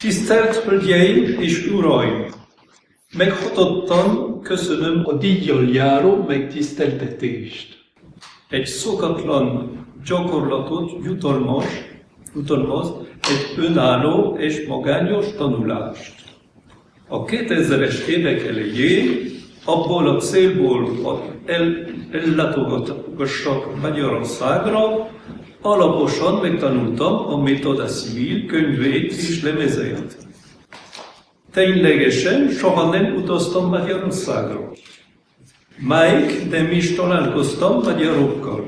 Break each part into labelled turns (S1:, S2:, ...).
S1: Tisztelt Hölgyeim és Uraim! Meghatottan köszönöm a díjjal járó megtiszteltetést. Egy szokatlan gyakorlatot jutalmaz egy önálló és magányos tanulást. A 2000-es évek elején abból a célból ellátogatgassak Magyarországra, alaposan megtanultam a Méthode Civile könyvét és lemezeit. Ténylegesen soha nem utaztam Magyarországra. Máig nem is találkoztam magyarokkal.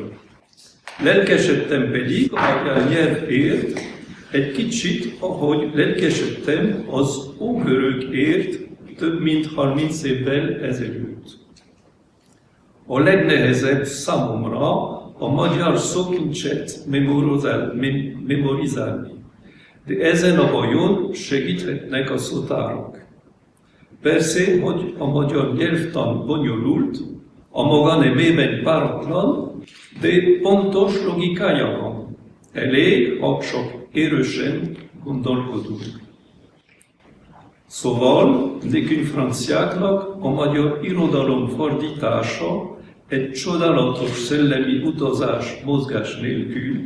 S1: Lelkesedtem pedig a magyar nyelvért, egy kicsit, ahogy lelkesedtem az ógörögért több mint 30 évvel ezelőtt. A legnehezebb számomra a magyar szókincset memorizálni, de ezen a bajon segíthetnek a szótárak. Persze, hogy a magyar nyelvtan bonyolult, a maga nemében páratlan, de pontos logikája van. Elég, ha csak erősen gondolkodunk. Szóval, nekünk franciáknak a magyar irodalom fordítása egy csodálatos szellemi utazás mozgás nélkül,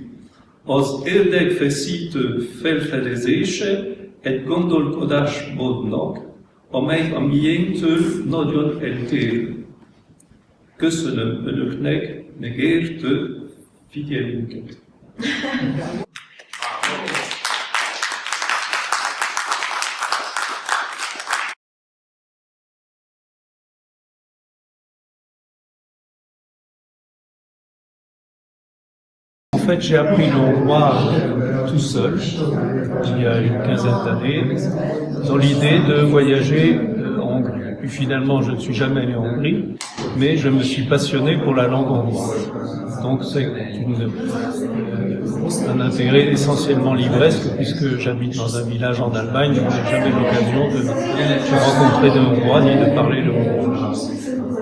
S1: az érdekfeszítő felfedezése egy gondolkodásmódnak, amely a miénktől nagyon eltér. Köszönöm Önöknek megértő figyelmünket.
S2: En fait, j'ai appris le hongrois tout seul, il y a une quinzaine d'années, dans l'idée de voyager en Hongrie. Puis finalement, je ne suis jamais allé en Hongrie, mais je me suis passionné pour la langue hongroise. Donc c'est un intérêt essentiellement livresque, puisque j'habite dans un village en Allemagne, je n'ai jamais l'occasion de rencontrer de Hongrois ni de parler le hongrois.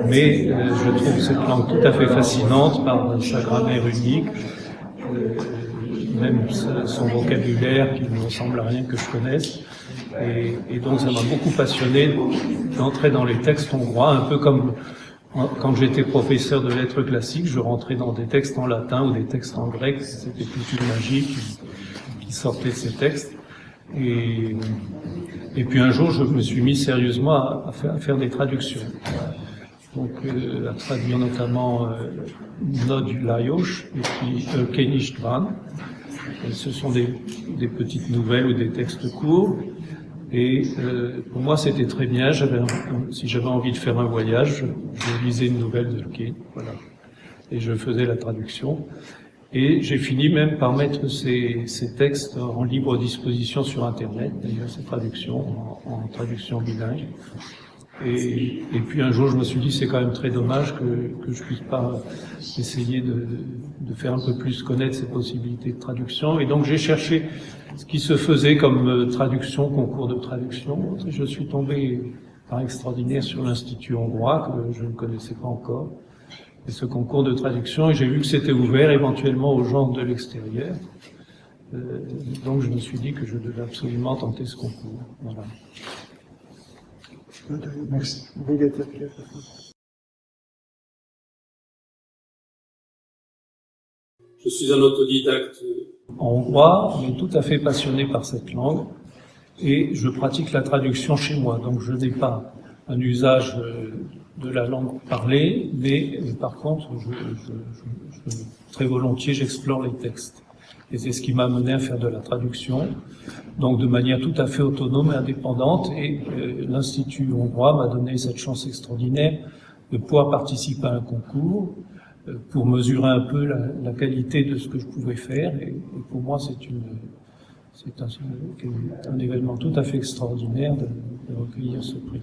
S2: Mais je trouve cette langue tout à fait fascinante par sa grammaire unique, même son vocabulaire qui ne ressemble à rien que je connaisse. Et donc ça m'a beaucoup passionné d'entrer dans les textes hongrois, un peu comme quand j'étais professeur de lettres classiques, je rentrais dans des textes en latin ou des textes en grec, c'était toute une magie qui sortait de ces textes. Et puis un jour, je me suis mis sérieusement à faire des traductions. Donc à traduire notamment Nod Lajos et puis Kenistvan. Ce sont des petites nouvelles ou des textes courts. Et pour moi, c'était très bien. Si j'avais envie de faire un voyage, je lisais une nouvelle de Ken, voilà. Et je faisais la traduction. Et j'ai fini même par mettre ces textes en libre disposition sur Internet, d'ailleurs ces traductions, en traduction bilingue. Et puis un jour, je me suis dit, c'est quand même très dommage que je puisse pas essayer de faire un peu plus connaître ces possibilités de traduction. Et donc j'ai cherché ce qui se faisait comme traduction, concours de traduction. Je suis tombé par extraordinaire sur l'Institut hongrois, que je ne connaissais pas encore, et ce concours de traduction, et j'ai vu que c'était ouvert éventuellement aux gens de l'extérieur. Donc je me suis dit que je devais absolument tenter ce concours. Voilà.
S3: Merci.
S2: Je suis un autodidacte en hongrois, mais tout à fait passionné par cette langue, et je pratique la traduction chez moi. Donc je n'ai pas un usage de la langue parlée, mais par contre, très volontiers, j'explore les textes. Et c'est ce qui m'a amené à faire de la traduction, donc de manière tout à fait autonome et indépendante. Et l'Institut hongrois m'a donné cette chance extraordinaire de pouvoir participer à un concours pour mesurer un peu la qualité de ce que je pouvais faire. Et pour moi, c'est un événement tout à fait extraordinaire de recueillir ce prix.